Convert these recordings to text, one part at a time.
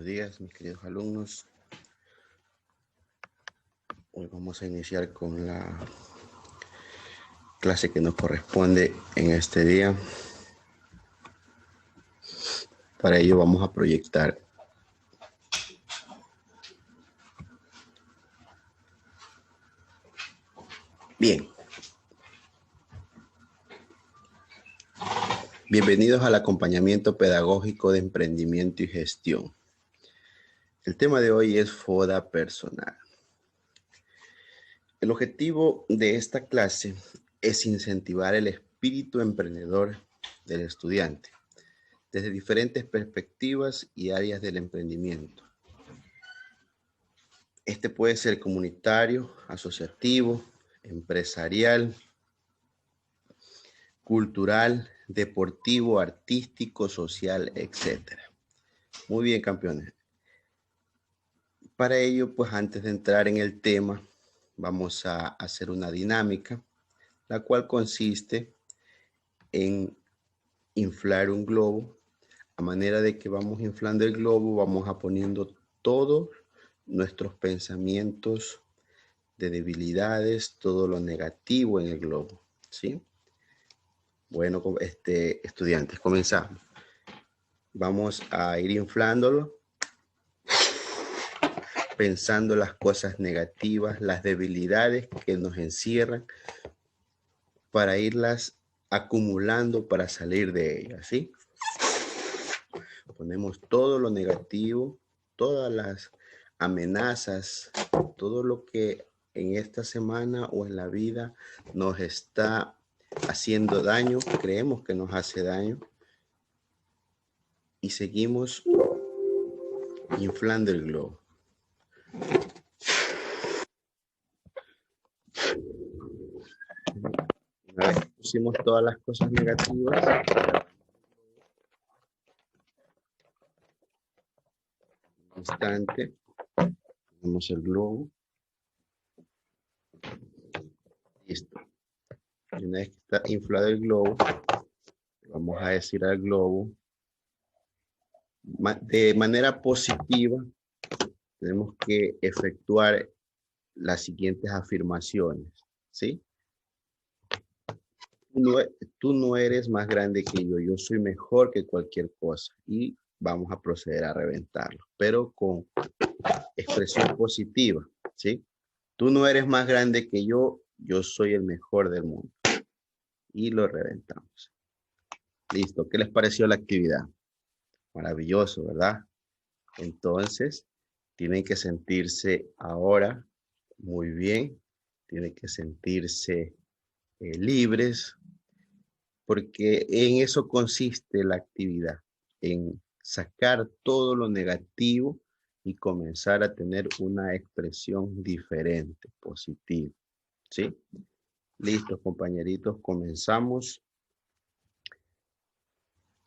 días, mis queridos alumnos. Hoy vamos a iniciar con la clase que nos corresponde en este día. Para ello vamos a proyectar bien. Bienvenidos al acompañamiento pedagógico de emprendimiento y gestión. El tema de hoy es FODA personal. El objetivo de esta clase es incentivar el espíritu emprendedor del estudiante desde diferentes perspectivas y áreas del emprendimiento. Este puede ser comunitario, asociativo, empresarial, cultural, deportivo, artístico, social, etc. Muy bien, campeones. Para ello, pues antes de entrar en el tema, vamos a hacer una dinámica, la cual consiste en inflar un globo. A manera de que vamos inflando el globo, vamos a poniendo todos nuestros pensamientos de debilidades, todo lo negativo en el globo, ¿sí? Bueno, estudiantes, comenzamos. Vamos a ir inflándolo, pensando las cosas negativas, las debilidades que nos encierran, para irlas acumulando para salir de ellas, ¿sí? Ponemos todo lo negativo, todas las amenazas, todo lo que en esta semana o en la vida nos está haciendo daño, creemos que nos hace daño, y seguimos inflando el globo. Una vez que pusimos todas las cosas negativas, un instante, ponemos el globo. Listo. Y una vez que está inflado el globo, vamos a decir al globo, de manera positiva, tenemos que efectuar las siguientes afirmaciones, ¿sí? Tú no eres más grande que yo soy mejor que cualquier cosa, y vamos a proceder a reventarlo, pero con expresión positiva, ¿sí? Tú no eres más grande que yo soy el mejor del mundo, y lo reventamos. Listo, ¿qué les pareció la actividad? Maravilloso, ¿verdad? Entonces, tienen que sentirse ahora muy bien, tienen que sentirse libres, porque en eso consiste la actividad, en sacar todo lo negativo y comenzar a tener una expresión diferente, positiva, ¿sí? Listo, compañeritos, comenzamos.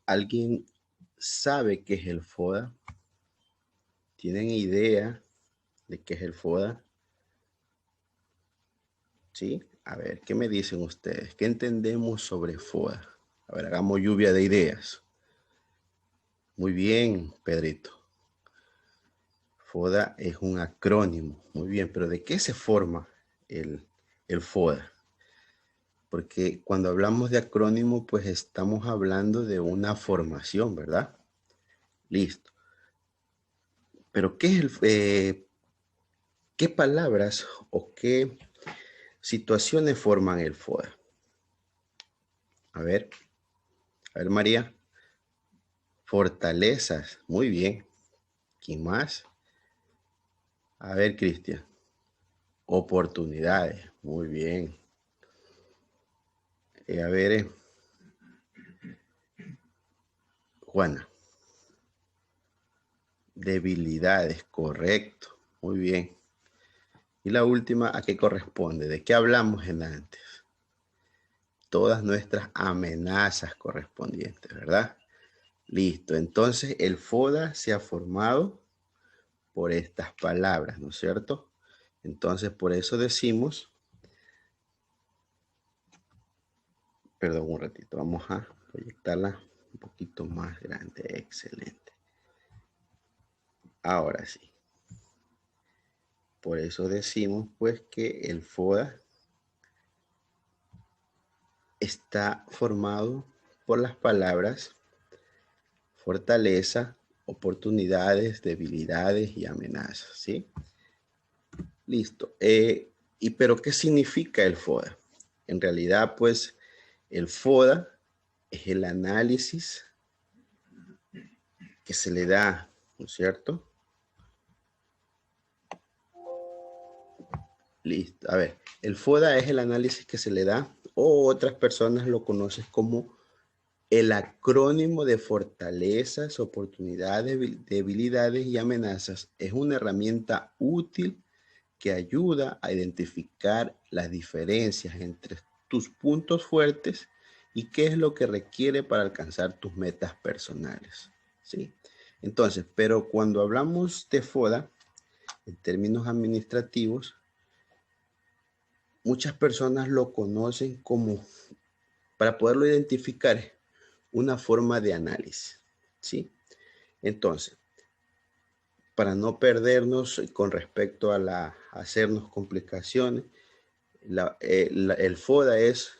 ¿Alguien sabe qué es el FODA? ¿Tienen idea de qué es el FODA? ¿Sí? A ver, ¿qué me dicen ustedes? ¿Qué entendemos sobre FODA? A ver, hagamos lluvia de ideas. Muy bien, Pedrito. FODA es un acrónimo. Muy bien, pero ¿de qué se forma el FODA? Porque cuando hablamos de acrónimo, pues estamos hablando de una formación, ¿verdad? Listo. Pero ¿qué palabras o qué situaciones forman el FODA? A ver, María. Fortalezas, muy bien. ¿Quién más? A ver, Cristian. Oportunidades, muy bien. A ver, Juana. Debilidades, correcto, muy bien. Y la última, ¿a qué corresponde? ¿De qué hablamos en antes? Todas nuestras amenazas correspondientes, ¿verdad? Listo, entonces el FODA se ha formado por estas palabras, ¿no es cierto? Entonces, por eso decimos, perdón un ratito, vamos a proyectarla un poquito más grande, excelente. Ahora sí. Por eso decimos pues que el FODA está formado por las palabras fortaleza, oportunidades, debilidades y amenazas, ¿sí? Listo. Pero ¿qué significa el FODA? En realidad, pues, el FODA es el análisis que se le da, ¿no es cierto? Listo. A ver, el FODA es el análisis que se le da, o otras personas lo conocen como el acrónimo de fortalezas, oportunidades, debilidades y amenazas. Es una herramienta útil que ayuda a identificar las diferencias entre tus puntos fuertes y qué es lo que requiere para alcanzar tus metas personales, ¿sí? Entonces, pero cuando hablamos de FODA, en términos administrativos, muchas personas lo conocen como, para poderlo identificar, una forma de análisis, ¿sí? Entonces, para no perdernos con respecto a hacernos complicaciones, el FODA es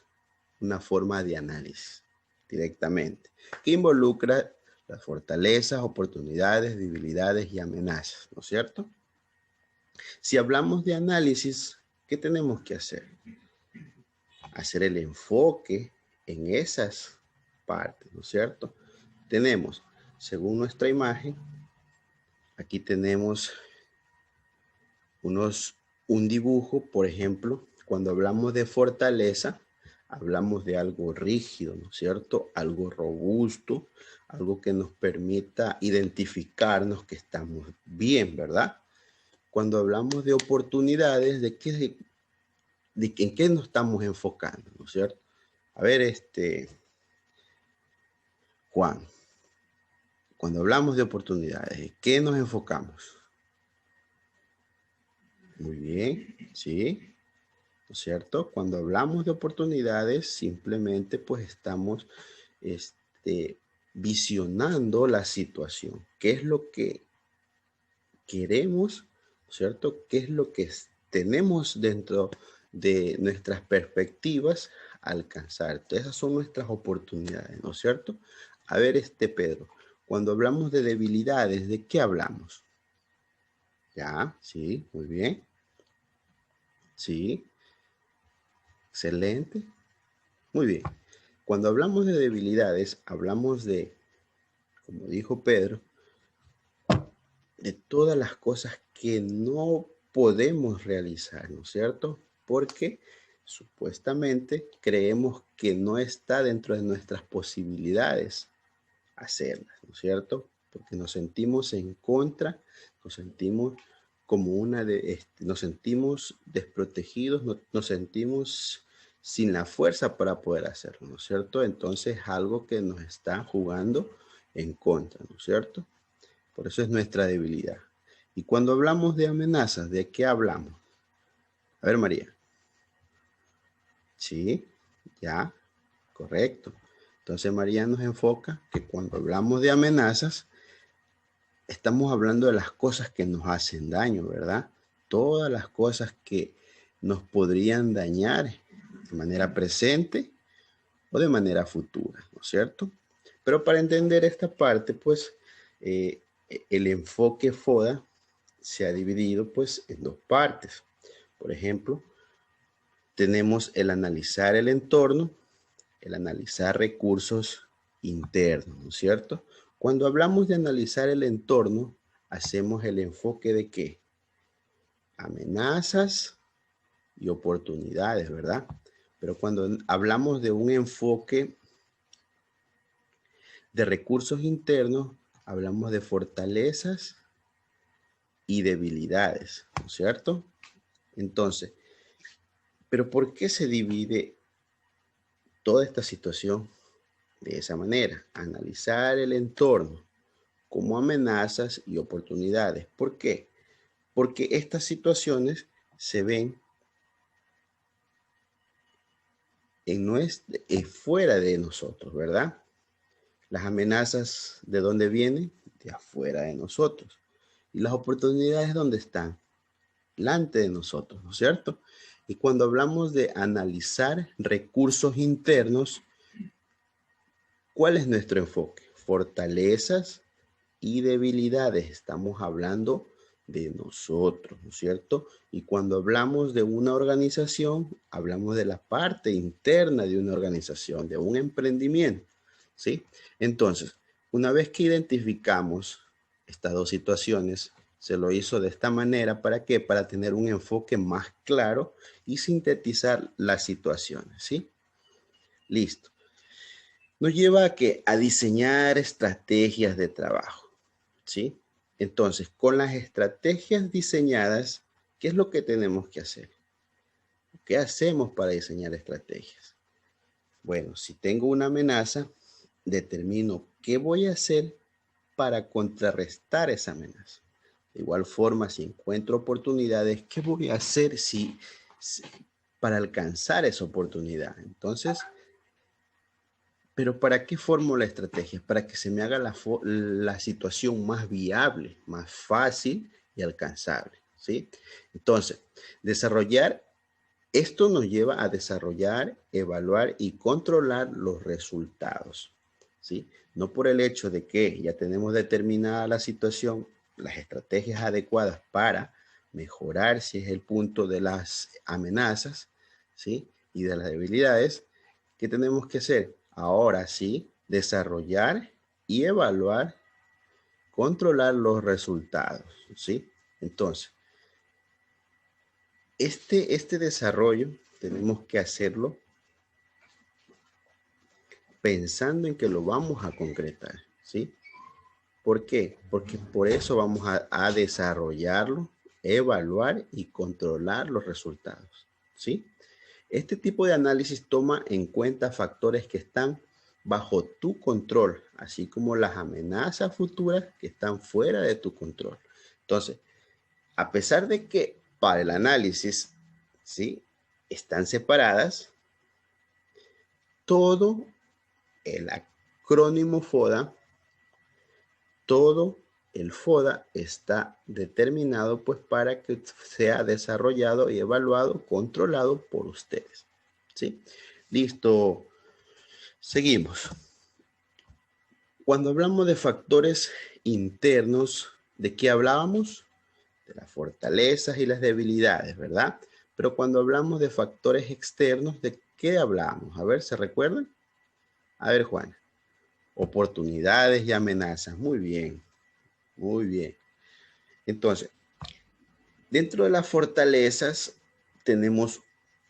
una forma de análisis directamente que involucra las fortalezas, oportunidades, debilidades y amenazas, ¿no es cierto? Si hablamos de análisis, ¿qué tenemos que hacer? Hacer el enfoque en esas partes, ¿no es cierto? Tenemos, según nuestra imagen, aquí tenemos un dibujo, por ejemplo, cuando hablamos de fortaleza, hablamos de algo rígido, ¿no es cierto? Algo robusto, algo que nos permita identificarnos que estamos bien, ¿verdad? Cuando hablamos de oportunidades, ¿en qué nos estamos enfocando, ¿no es cierto? A ver, Juan, cuando hablamos de oportunidades, ¿en qué nos enfocamos? Muy bien, sí. ¿No es cierto? Cuando hablamos de oportunidades, simplemente pues estamos visionando la situación. ¿Qué es lo que queremos? ¿No es cierto? ¿Qué es lo que tenemos dentro de nuestras perspectivas alcanzar? Entonces, esas son nuestras oportunidades, ¿no es cierto? A ver, Pedro, cuando hablamos de debilidades, ¿de qué hablamos? Ya, sí, muy bien. Sí, excelente. Muy bien. Cuando hablamos de debilidades, hablamos de, como dijo Pedro, de todas las cosas que no podemos realizar, ¿no es cierto? Porque supuestamente creemos que no está dentro de nuestras posibilidades hacerlas, ¿no es cierto? Porque nos sentimos en contra, nos sentimos como nos sentimos desprotegidos, nos sentimos sin la fuerza para poder hacerlo, ¿no es cierto? Entonces es algo que nos está jugando en contra, ¿no es cierto? Por eso es nuestra debilidad. Y cuando hablamos de amenazas, ¿de qué hablamos? A ver, María. Sí, ya, correcto. Entonces María nos enfoca que cuando hablamos de amenazas, estamos hablando de las cosas que nos hacen daño, ¿verdad? Todas las cosas que nos podrían dañar de manera presente o de manera futura, ¿no es cierto? Pero para entender esta parte, pues, el enfoque FODA se ha dividido, pues, en dos partes. Por ejemplo, tenemos el analizar el entorno, el analizar recursos internos, ¿no es cierto? Cuando hablamos de analizar el entorno, hacemos el enfoque de ¿qué? Amenazas y oportunidades, ¿verdad? Pero cuando hablamos de un enfoque de recursos internos, hablamos de fortalezas y debilidades, ¿no es cierto? Entonces, ¿pero por qué se divide toda esta situación de esa manera? Analizar el entorno como amenazas y oportunidades. ¿Por qué? Porque estas situaciones se ven fuera de nosotros, ¿verdad? Las amenazas, ¿de dónde vienen? De afuera de nosotros. Y las oportunidades, ¿dónde están? Delante de nosotros, ¿no es cierto? Y cuando hablamos de analizar recursos internos, ¿cuál es nuestro enfoque? Fortalezas y debilidades. Estamos hablando de nosotros, ¿no es cierto? Y cuando hablamos de una organización, hablamos de la parte interna de una organización, de un emprendimiento, ¿sí? Entonces, una vez que identificamos estas dos situaciones, se lo hizo de esta manera, ¿para qué? Para tener un enfoque más claro y sintetizar las situaciones, ¿sí? Listo. Nos lleva a que a diseñar estrategias de trabajo, ¿sí? Entonces, con las estrategias diseñadas, ¿qué es lo que tenemos que hacer? ¿Qué hacemos para diseñar estrategias? Bueno, si tengo una amenaza, determino qué voy a hacer para contrarrestar esa amenaza. De igual forma, si encuentro oportunidades, ¿qué voy a hacer para alcanzar esa oportunidad? Entonces, pero ¿para qué formo la estrategia? Para que se me haga la situación más viable, más fácil y alcanzable, ¿sí? Entonces, esto nos lleva a desarrollar, evaluar y controlar los resultados, ¿sí? No por el hecho de que ya tenemos determinada la situación, las estrategias adecuadas para mejorar si es el punto de las amenazas, ¿sí? Y de las debilidades, ¿qué tenemos que hacer? Ahora sí, desarrollar y evaluar, controlar los resultados, ¿sí? Entonces, este desarrollo tenemos que hacerlo pensando en que lo vamos a concretar, ¿sí? ¿Por qué? Porque por eso vamos a desarrollarlo, evaluar y controlar los resultados, ¿sí? Este tipo de análisis toma en cuenta factores que están bajo tu control, así como las amenazas futuras que están fuera de tu control. Entonces, a pesar de que para el análisis, ¿sí? Están separadas, todo el acrónimo FODA, todo el FODA está determinado pues para que sea desarrollado y evaluado, controlado por ustedes, ¿sí? Listo. Seguimos. Cuando hablamos de factores internos, ¿de qué hablábamos? De las fortalezas y las debilidades, ¿verdad? Pero cuando hablamos de factores externos, ¿de qué hablamos? A ver, ¿se recuerdan? A ver, Juan. Oportunidades y amenazas. Muy bien, muy bien. Entonces, dentro de las fortalezas tenemos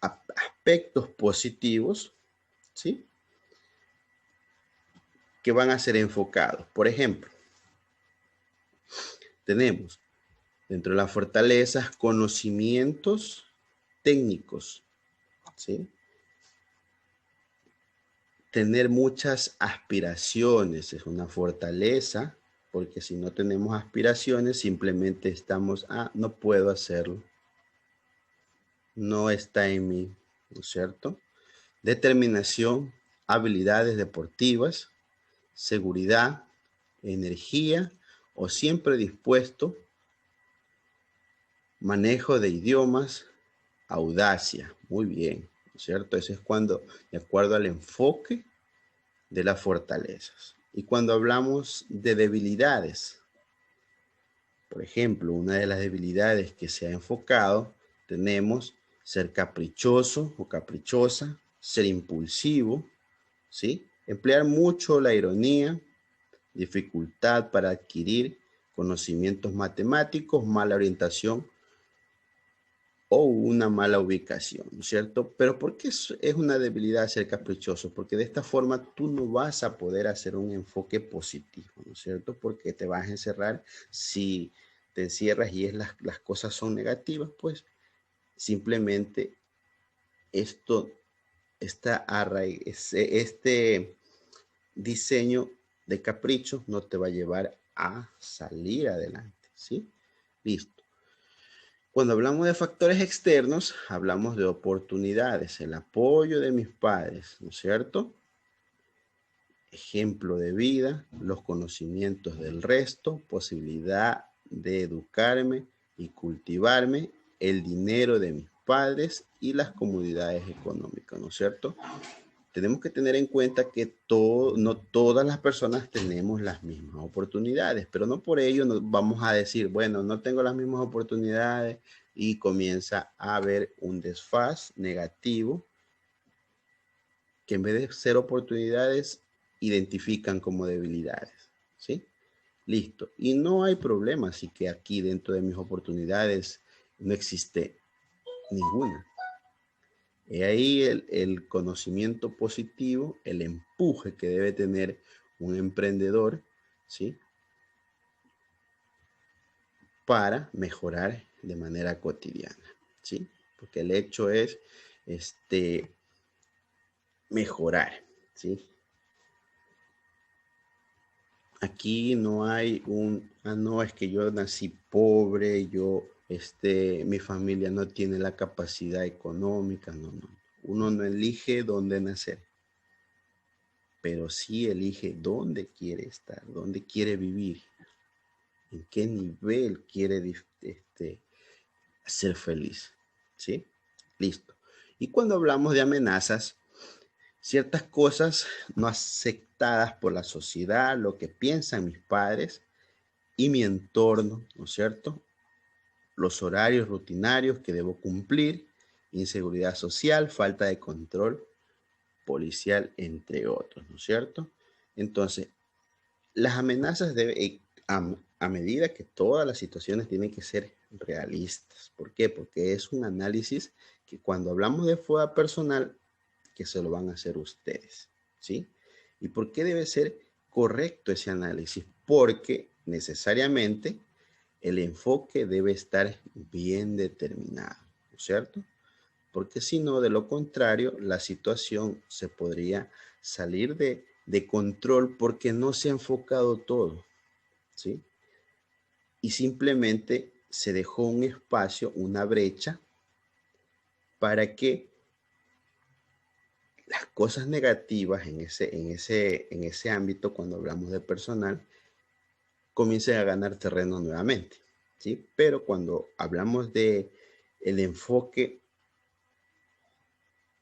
aspectos positivos, ¿sí? Que van a ser enfocados. Por ejemplo, tenemos dentro de las fortalezas conocimientos técnicos, ¿sí? Tener muchas aspiraciones es una fortaleza, porque si no tenemos aspiraciones, simplemente estamos, no puedo hacerlo, no está en mí, ¿no es cierto? Determinación, habilidades deportivas, seguridad, energía o siempre dispuesto, manejo de idiomas, audacia. Muy bien, ¿no es cierto? Eso es cuando, de acuerdo al enfoque de las fortalezas. Y cuando hablamos de debilidades, por ejemplo, una de las debilidades que se ha enfocado, tenemos ser caprichoso o caprichosa, ser impulsivo, ¿sí? Emplear mucho la ironía, dificultad para adquirir conocimientos matemáticos, mala orientación o una mala ubicación, ¿no es cierto? Pero ¿por qué es una debilidad ser caprichoso? Porque de esta forma tú no vas a poder hacer un enfoque positivo, ¿no es cierto? Porque te vas a encerrar, si te encierras y las cosas son negativas, pues simplemente esto, este diseño de capricho no te va a llevar a salir adelante, ¿sí? Listo. Cuando hablamos de factores externos, hablamos de oportunidades, el apoyo de mis padres, ¿no es cierto? Ejemplo de vida, los conocimientos del resto, posibilidad de educarme y cultivarme, el dinero de mis padres y las comodidades económicas, ¿no es cierto? Tenemos que tener en cuenta que no todas las personas tenemos las mismas oportunidades, pero no por ello nos vamos a decir, bueno, no tengo las mismas oportunidades y comienza a haber un desfase negativo que en vez de ser oportunidades, identifican como debilidades, ¿sí? Listo. Y no hay problema, así que aquí dentro de mis oportunidades no existe ninguna. Y ahí el conocimiento positivo, el empuje que debe tener un emprendedor, ¿sí? Para mejorar de manera cotidiana, ¿sí? Porque el hecho es mejorar, ¿sí? Aquí no hay no, es que yo nací pobre, mi familia no tiene la capacidad económica, no. Uno no elige dónde nacer, pero sí elige dónde quiere estar, dónde quiere vivir, en qué nivel quiere ser feliz, ¿sí? Listo. Y cuando hablamos de amenazas, ciertas cosas no aceptadas por la sociedad, lo que piensan mis padres y mi entorno, ¿no es cierto? Los horarios rutinarios que debo cumplir, inseguridad social, falta de control policial, entre otros, ¿no es cierto? Entonces, las amenazas a medida que todas las situaciones tienen que ser realistas. ¿Por qué? Porque es un análisis que cuando hablamos de FODA personal, que se lo van a hacer ustedes, ¿sí? ¿Y por qué debe ser correcto ese análisis? Porque necesariamente el enfoque debe estar bien determinado, ¿no es cierto? Porque si no, de lo contrario, la situación se podría salir de control porque no se ha enfocado todo, ¿sí? Y simplemente se dejó un espacio, una brecha, para que las cosas negativas en ese ámbito, cuando hablamos de personal, comiencen a ganar terreno nuevamente, ¿sí? Pero cuando hablamos de el enfoque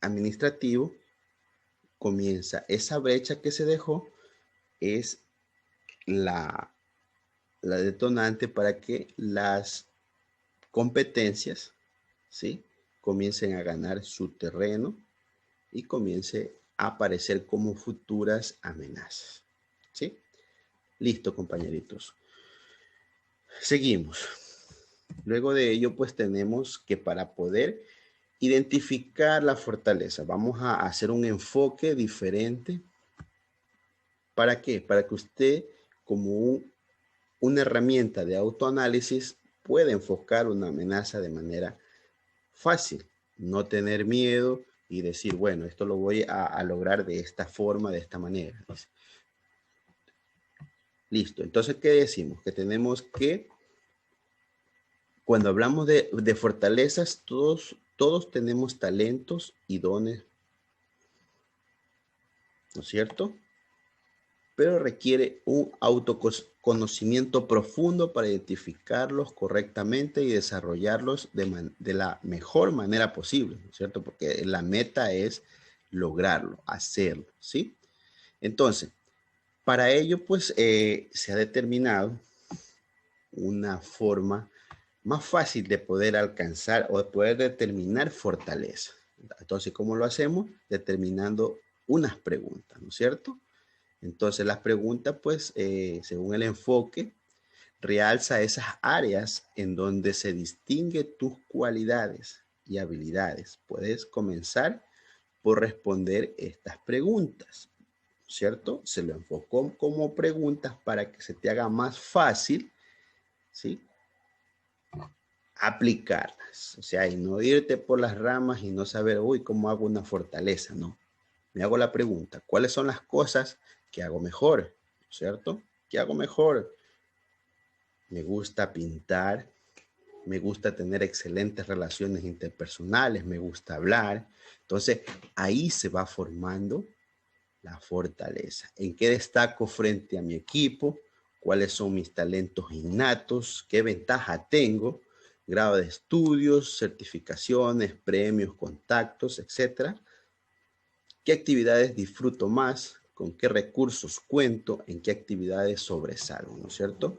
administrativo, comienza esa brecha que se dejó, es la, la detonante para que las competencias, ¿sí? Comiencen a ganar su terreno y comience a aparecer como futuras amenazas, ¿sí? Listo, compañeritos. Seguimos. Luego de ello, pues tenemos que para poder identificar la fortaleza, vamos a hacer un enfoque diferente. ¿Para qué? Para que usted, como una herramienta de autoanálisis, pueda enfocar una amenaza de manera fácil. No tener miedo y decir, bueno, esto lo voy a lograr de esta forma, de esta manera. Listo. Entonces, ¿qué decimos? Que tenemos que, cuando hablamos de fortalezas, todos tenemos talentos y dones, ¿no es cierto? Pero requiere un autoconocimiento profundo para identificarlos correctamente y desarrollarlos de la mejor manera posible, ¿no es cierto? Porque la meta es lograrlo, hacerlo, ¿sí? Entonces, para ello, pues, se ha determinado una forma más fácil de poder alcanzar o de poder determinar fortaleza. Entonces, ¿cómo lo hacemos? Determinando unas preguntas, ¿no es cierto? Entonces, las preguntas, pues, según el enfoque, realza esas áreas en donde se distingue tus cualidades y habilidades. Puedes comenzar por responder estas preguntas, ¿cierto? Se lo enfocó como preguntas para que se te haga más fácil, ¿sí? Aplicarlas. O sea, y no irte por las ramas y no saber, uy, ¿cómo hago una fortaleza? No. Me hago la pregunta, ¿cuáles son las cosas que hago mejor? ¿Cierto? ¿Qué hago mejor? Me gusta pintar, me gusta tener excelentes relaciones interpersonales, me gusta hablar. Entonces, ahí se va formando la fortaleza. ¿En qué destaco frente a mi equipo? cuáles son mis talentos innatos, qué ventaja tengo, grado de estudios, certificaciones, premios, contactos, etcétera. ¿Qué actividades disfruto más? ¿Con qué recursos cuento? ¿En qué actividades sobresalgo? ¿No es cierto?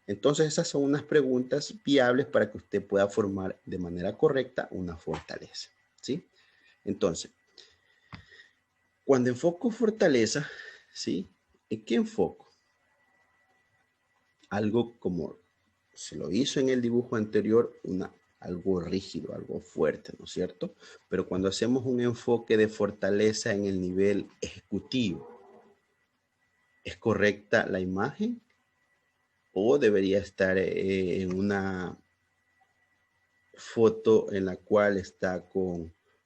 Entonces, esas son unas preguntas viables para que usted pueda formar de manera correcta una fortaleza, ¿sí? Entonces, cuando enfoco fortaleza, ¿sí? ¿En qué enfoco? Algo como se lo hizo en el dibujo anterior, algo rígido, algo fuerte, ¿no es cierto? Pero cuando hacemos un enfoque de fortaleza en el nivel ejecutivo, ¿es correcta la imagen? ¿O debería estar en una foto en la cual está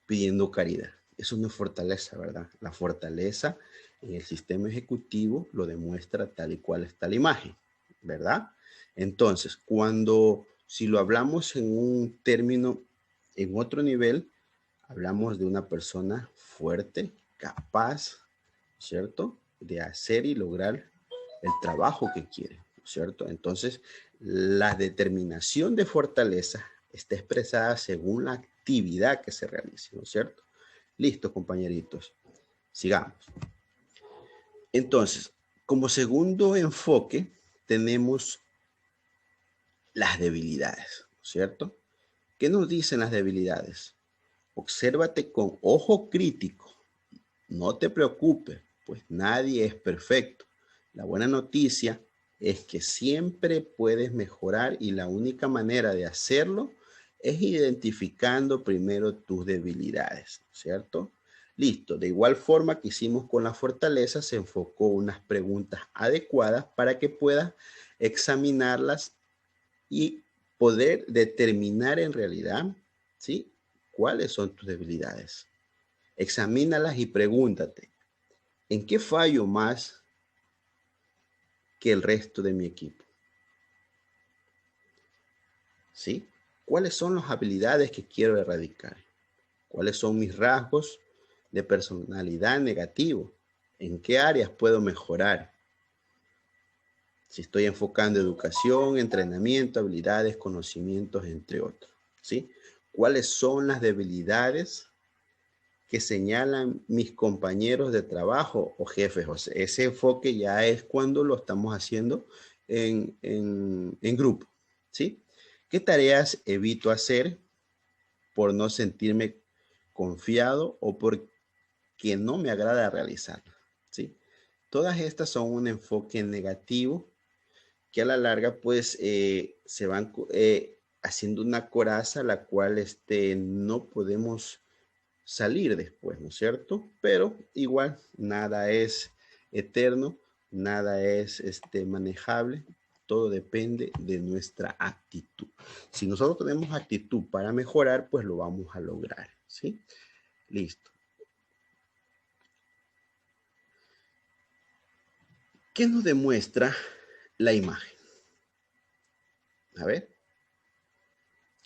pidiendo caridad? Eso no es fortaleza, ¿verdad? La fortaleza en el sistema ejecutivo lo demuestra tal y cual está la imagen, ¿verdad? Entonces, si lo hablamos en un término, en otro nivel, hablamos de una persona fuerte, capaz, ¿cierto? De hacer y lograr el trabajo que quiere, ¿cierto? Entonces, la determinación de fortaleza está expresada según la actividad que se realice, ¿no es cierto? Listo, compañeritos. Sigamos. Entonces, como segundo enfoque, tenemos las debilidades, ¿no es cierto? ¿Qué nos dicen las debilidades? Obsérvate con ojo crítico. No te preocupes, pues nadie es perfecto. La buena noticia es que siempre puedes mejorar y la única manera de hacerlo es identificando primero tus debilidades, ¿cierto? Listo. De igual forma que hicimos con la fortaleza, se enfocó unas preguntas adecuadas para que puedas examinarlas y poder determinar en realidad, ¿sí? ¿Cuáles son tus debilidades? Examínalas y pregúntate, ¿en qué fallo más que el resto de mi equipo? ¿Sí? ¿Cuáles son las habilidades que quiero erradicar? ¿Cuáles son mis rasgos de personalidad negativos? ¿En qué áreas puedo mejorar? Si estoy enfocando educación, entrenamiento, habilidades, conocimientos, entre otros. ¿Sí? ¿Cuáles son las debilidades que señalan mis compañeros de trabajo o jefes? O sea, ese enfoque ya es cuando lo estamos haciendo en grupo, ¿sí? ¿Qué tareas evito hacer por no sentirme confiado o porque no me agrada realizar? ¿Sí? Todas estas son un enfoque negativo que a la larga pues se van haciendo una coraza la cual no podemos salir después, ¿no es cierto? Pero igual nada es eterno, nada es manejable, todo depende de nuestra actitud. Si nosotros tenemos actitud para mejorar, pues lo vamos a lograr, ¿sí? Listo. ¿Qué nos demuestra la imagen? A ver,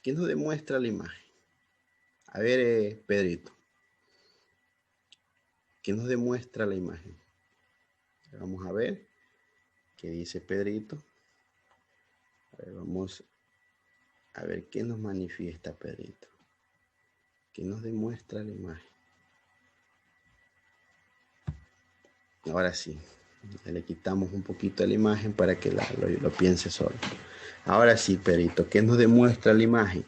¿qué nos demuestra la imagen? A ver, Pedrito, ¿qué nos demuestra la imagen? Vamos a ver qué dice Pedrito. A ver, vamos a ver qué nos manifiesta Pedrito. ¿Qué nos demuestra la imagen? Ahora sí, le quitamos un poquito a la imagen para que lo piense solo. Ahora sí, Pedrito, ¿qué nos demuestra la imagen?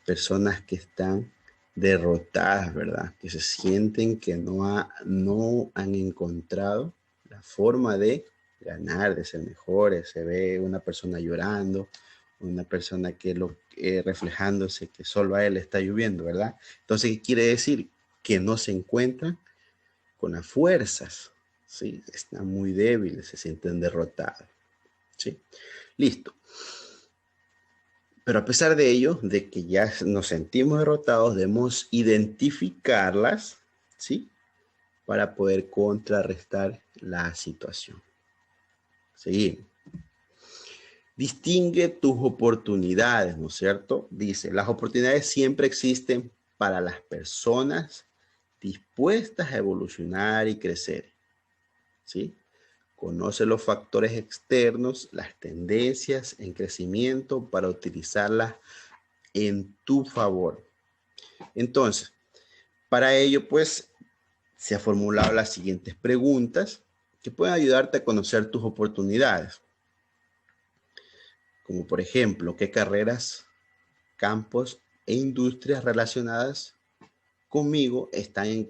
Personas que están derrotadas, ¿verdad? Que se sienten que no han encontrado la forma de ganar, de ser mejores. Se ve una persona llorando, una persona que reflejándose que solo a él está lloviendo, ¿verdad? Entonces, ¿qué quiere decir? Que no se encuentran con las fuerzas, ¿sí? Están muy débiles, se sienten derrotados, ¿sí? Listo. Pero a pesar de ello, de que ya nos sentimos derrotados, debemos identificarlas, ¿sí? Para poder contrarrestar la situación. Seguimos. Distingue tus oportunidades, ¿no es cierto? Dice, las oportunidades siempre existen para las personas dispuestas a evolucionar y crecer, ¿sí? Conoce los factores externos, las tendencias en crecimiento para utilizarlas en tu favor. Entonces, para ello, pues, se ha formulado las siguientes preguntas que pueden ayudarte a conocer tus oportunidades. Como por ejemplo, ¿qué carreras, campos e industrias relacionadas conmigo están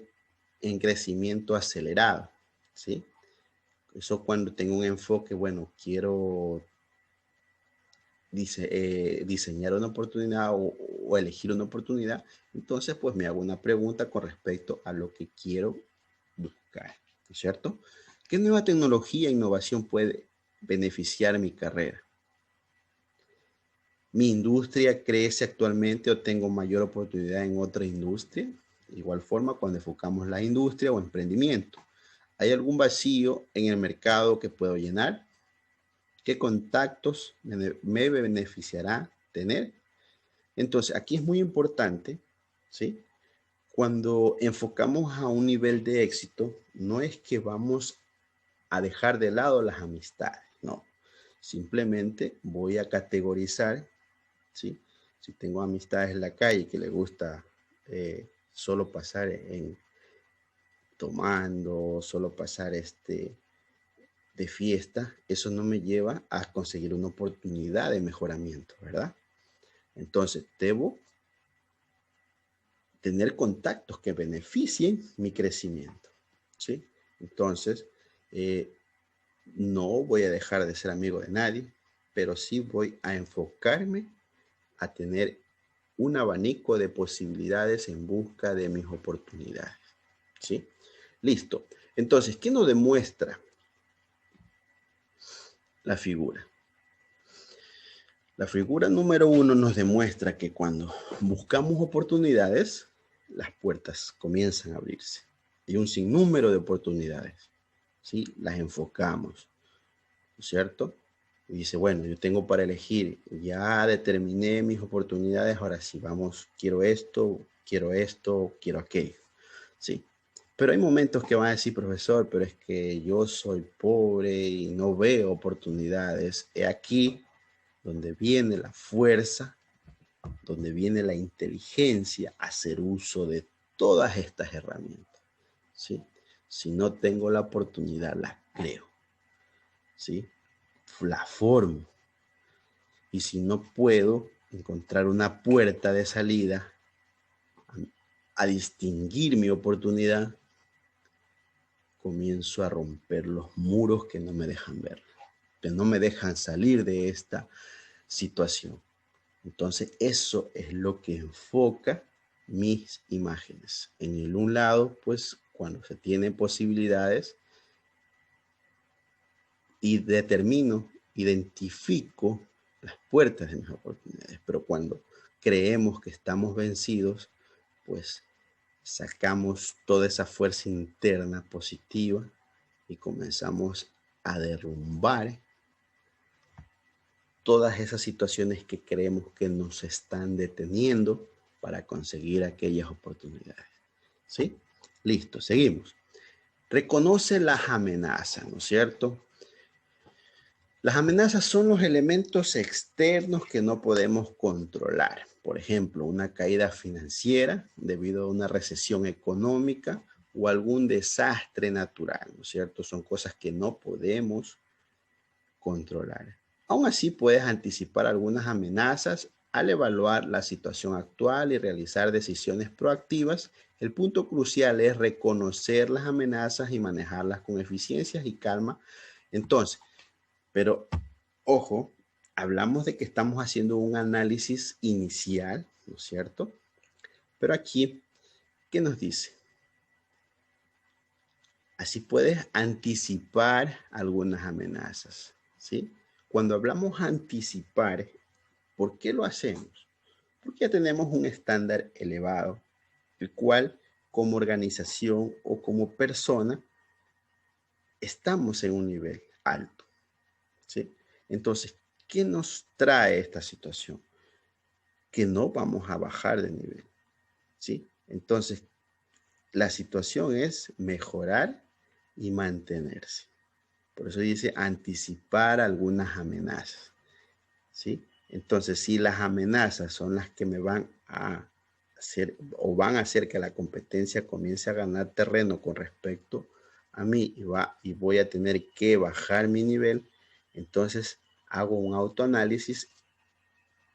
en crecimiento acelerado? ¿Sí? Eso cuando tengo un enfoque, bueno, quiero diseñar una oportunidad o elegir una oportunidad, entonces pues me hago una pregunta con respecto a lo que quiero buscar, ¿no es cierto? ¿Qué nueva tecnología e innovación puede beneficiar mi carrera? ¿Mi industria crece actualmente o tengo mayor oportunidad en otra industria? De igual forma, cuando enfocamos la industria o emprendimiento, ¿hay algún vacío en el mercado que puedo llenar? ¿Qué contactos me beneficiará tener? Entonces, aquí es muy importante, ¿sí? Cuando enfocamos a un nivel de éxito, no es que vamos a dejar de lado las amistades, no. Simplemente voy a categorizar, ¿sí? Si tengo amistades en la calle que les gusta solo pasar tomando, solo pasar de fiesta, eso no me lleva a conseguir una oportunidad de mejoramiento, ¿verdad? Entonces, debo tener contactos que beneficien mi crecimiento, ¿sí? Entonces, no voy a dejar de ser amigo de nadie, pero sí voy a enfocarme a tener un abanico de posibilidades en busca de mis oportunidades, ¿sí? Listo. Entonces, ¿qué nos demuestra la figura? La figura número 1 nos demuestra que cuando buscamos oportunidades, las puertas comienzan a abrirse. Hay un sinnúmero de oportunidades, ¿sí? Las enfocamos, ¿no es cierto? Y dice, bueno, yo tengo para elegir, ya determiné mis oportunidades, ahora sí, vamos, quiero esto, quiero aquello, ¿sí? Pero hay momentos que van a decir, profesor, pero es que yo soy pobre y no veo oportunidades. He aquí donde viene la fuerza, donde viene la inteligencia, hacer uso de todas estas herramientas, ¿sí? Si no tengo la oportunidad, la creo, ¿sí? La formo. Y si no puedo encontrar una puerta de salida a distinguir mi oportunidad, comienzo a romper los muros que no me dejan ver, que no me dejan salir de esta situación. Entonces, eso es lo que enfoca mis imágenes. En el un lado, pues, cuando se tienen posibilidades y identifico las puertas de mis oportunidades. Pero cuando creemos que estamos vencidos, pues sacamos toda esa fuerza interna positiva y comenzamos a derrumbar todas esas situaciones que creemos que nos están deteniendo para conseguir aquellas oportunidades. ¿Sí? Listo, seguimos. Reconoce las amenazas, ¿no es cierto? Las amenazas son los elementos externos que no podemos controlar. Por ejemplo, una caída financiera debido a una recesión económica o algún desastre natural, ¿no es cierto? Son cosas que no podemos controlar. Aún así, puedes anticipar algunas amenazas al evaluar la situación actual y realizar decisiones proactivas. El punto crucial es reconocer las amenazas y manejarlas con eficiencia y calma. Entonces, pero ojo, hablamos de que estamos haciendo un análisis inicial, ¿no es cierto? Pero aquí, ¿qué nos dice? Así puedes anticipar algunas amenazas, ¿sí? Cuando hablamos anticipar, ¿por qué lo hacemos? Porque ya tenemos un estándar elevado, el cual como organización o como persona estamos en un nivel alto, ¿sí? Entonces, ¿qué nos trae esta situación? Que no vamos a bajar de nivel, ¿sí? Entonces, la situación es mejorar y mantenerse, Por eso dice anticipar algunas amenazas, ¿sí? Entonces, si las amenazas son las que me van a hacer o van a hacer que la competencia comience a ganar terreno con respecto a mí y voy a tener que bajar mi nivel, entonces hago un autoanálisis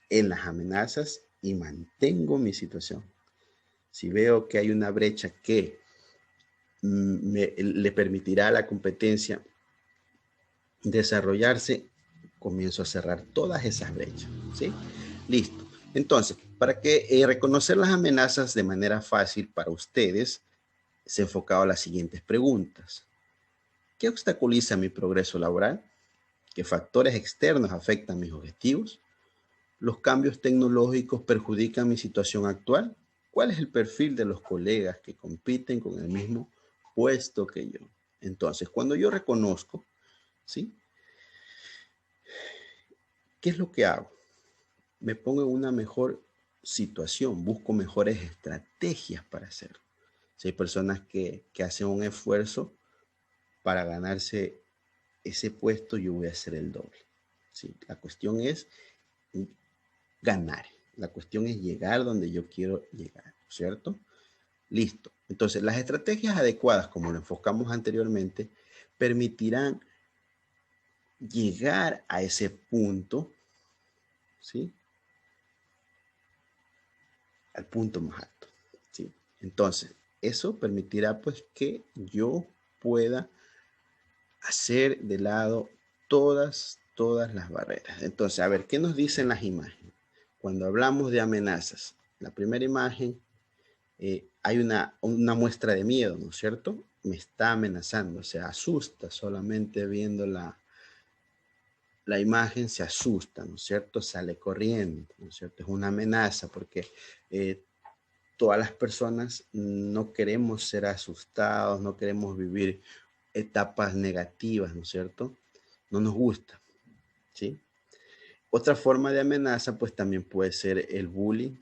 en las amenazas y mantengo mi situación. Si veo que hay una brecha que le permitirá a la competencia desarrollarse, comienzo a cerrar todas esas brechas, ¿sí? Listo. Entonces, para que reconocer las amenazas de manera fácil para ustedes, se enfocaba a las siguientes preguntas. ¿Qué obstaculiza mi progreso laboral? ¿Qué factores externos afectan mis objetivos? ¿Los cambios tecnológicos perjudican mi situación actual? ¿Cuál es el perfil de los colegas que compiten con el mismo puesto que yo? Entonces, cuando yo reconozco, ¿sí? ¿Qué es lo que hago? Me pongo en una mejor situación, busco mejores estrategias para hacerlo. Si hay personas que hacen un esfuerzo para ganarse ese puesto, yo voy a hacer el doble. ¿Sí? La cuestión es ganar. La cuestión es llegar donde yo quiero llegar, ¿cierto? Listo. Entonces, las estrategias adecuadas, como lo enfocamos anteriormente, permitirán llegar a ese punto, ¿sí? Al punto más alto, ¿sí? Entonces, eso permitirá pues que yo pueda hacer de lado todas las barreras. Entonces, a ver, ¿qué nos dicen las imágenes? Cuando hablamos de amenazas, la primera imagen, hay una muestra de miedo, ¿no es cierto? Me está amenazando, se asusta solamente viendo la imagen, se asusta, ¿no es cierto? Sale corriendo, ¿no es cierto? Es una amenaza porque todas las personas no queremos ser asustados, no queremos vivir etapas negativas, ¿no es cierto? No nos gusta, ¿sí? Otra forma de amenaza, pues también puede ser el bullying,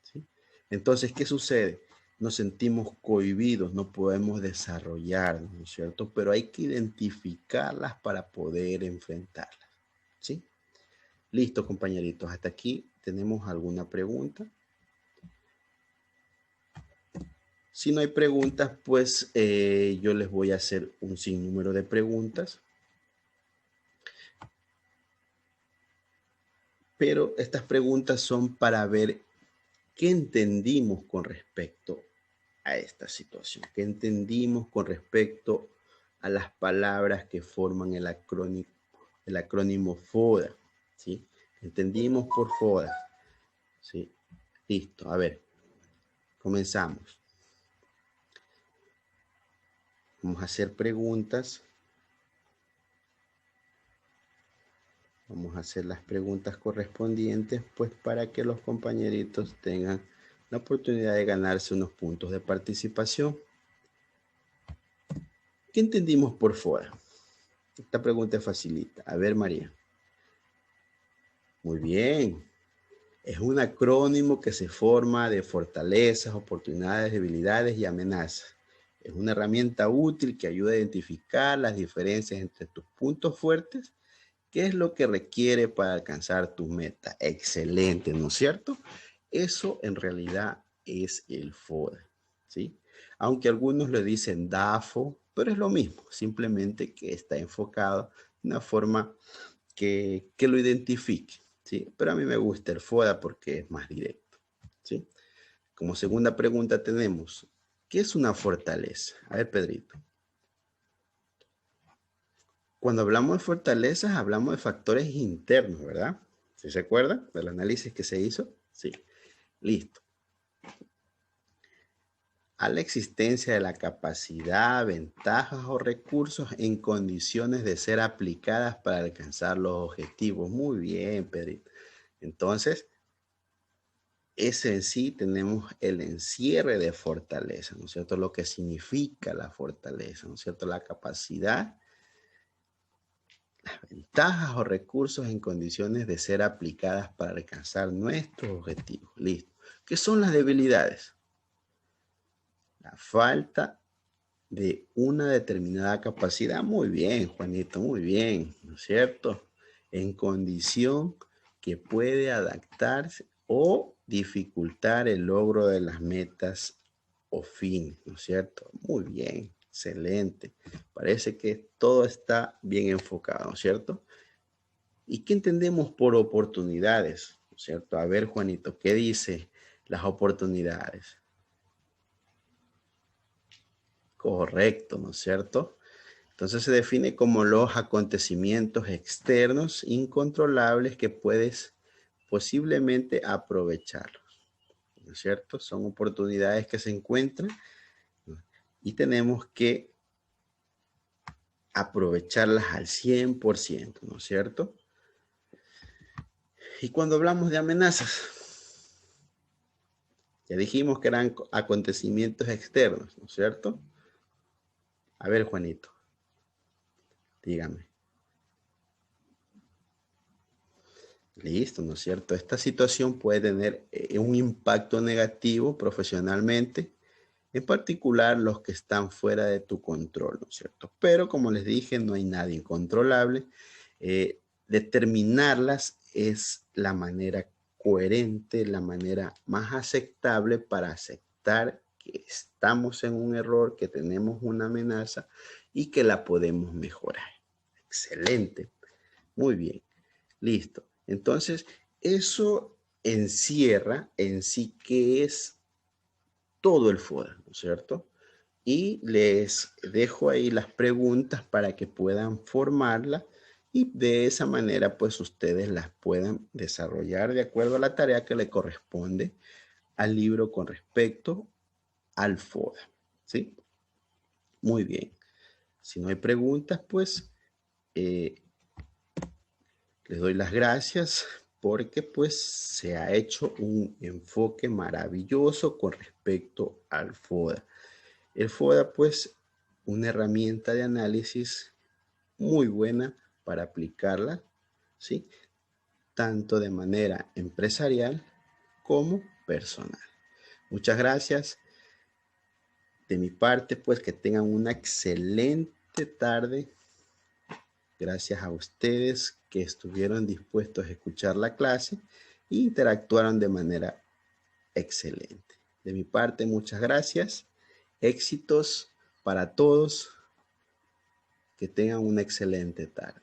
¿sí? Entonces, ¿qué sucede? Nos sentimos cohibidos, no podemos desarrollarnos, ¿no es cierto? Pero hay que identificarlas para poder enfrentarlas, ¿sí? Listo, compañeritos, hasta aquí tenemos alguna pregunta. Si no hay preguntas, pues yo les voy a hacer un sinnúmero de preguntas. Pero estas preguntas son para ver qué entendimos con respecto a esta situación. ¿Qué entendimos con respecto a las palabras que forman el acrónimo FODA? ¿Sí? Entendimos por FODA. ¿Sí? Listo. A ver, comenzamos. Vamos a hacer preguntas. Vamos a hacer las preguntas correspondientes, pues para que los compañeritos tengan la oportunidad de ganarse unos puntos de participación. ¿Qué entendimos por FODA? Esta pregunta es facilita. A ver, María. Muy bien. Es un acrónimo que se forma de fortalezas, oportunidades, debilidades y amenazas. Es una herramienta útil que ayuda a identificar las diferencias entre tus puntos fuertes. ¿Qué es lo que requiere para alcanzar tu meta? Excelente, ¿no es cierto? Eso en realidad es el FODA, ¿sí? Aunque algunos le dicen DAFO, pero es lo mismo, simplemente que está enfocado de una forma que lo identifique, ¿sí? Pero a mí me gusta el FODA porque es más directo, ¿sí? Como segunda pregunta tenemos, ¿qué es una fortaleza? A ver, Pedrito. Cuando hablamos de fortalezas, hablamos de factores internos, ¿verdad? ¿Sí se acuerdan del análisis que se hizo? Sí. Listo. A la existencia de la capacidad, ventajas o recursos en condiciones de ser aplicadas para alcanzar los objetivos. Muy bien, Pedrito. Entonces, ese en sí tenemos el encierre de fortaleza, ¿no es cierto? Lo que significa la fortaleza, ¿no es cierto? La capacidad, las ventajas o recursos en condiciones de ser aplicadas para alcanzar nuestros objetivos. Listo. ¿Qué son las debilidades? La falta de una determinada capacidad. Muy bien, Juanito, muy bien, ¿no es cierto? En condición que puede adaptarse o dificultar el logro de las metas o fines, ¿no es cierto? Muy bien, excelente. Parece que todo está bien enfocado, ¿no es cierto? ¿Y qué entendemos por oportunidades? ¿No es cierto? A ver, Juanito, ¿qué dice las oportunidades? Correcto, ¿no es cierto? Entonces se define como los acontecimientos externos incontrolables que puedes posiblemente aprovecharlos, ¿no es cierto? Son oportunidades que se encuentran, ¿no? Y tenemos que aprovecharlas al 100%, ¿no es cierto? Y cuando hablamos de amenazas, ya dijimos que eran acontecimientos externos, ¿no es cierto? A ver, Juanito, dígame. Listo, ¿no es cierto? Esta situación puede tener un impacto negativo profesionalmente, en particular los que están fuera de tu control, ¿no es cierto? Pero como les dije, no hay nada incontrolable. Determinarlas es la manera coherente, la manera más aceptable para aceptar que estamos en un error, que tenemos una amenaza y que la podemos mejorar. Excelente. Muy bien. Listo. Entonces, eso encierra en sí que es todo el FODA, ¿no es cierto? Y les dejo ahí las preguntas para que puedan formarla y de esa manera pues ustedes las puedan desarrollar de acuerdo a la tarea que le corresponde al libro con respecto al FODA, ¿sí? Muy bien. Si no hay preguntas, pues eh, les doy las gracias porque pues se ha hecho un enfoque maravilloso con respecto al FODA. El FODA pues una herramienta de análisis muy buena para aplicarla, ¿sí? Tanto de manera empresarial como personal. Muchas gracias. De mi parte pues que tengan una excelente tarde. Gracias a ustedes que estuvieron dispuestos a escuchar la clase e interactuaron de manera excelente. De mi parte, muchas gracias. Éxitos para todos. Que tengan una excelente tarde.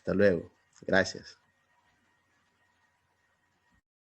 Hasta luego. Gracias.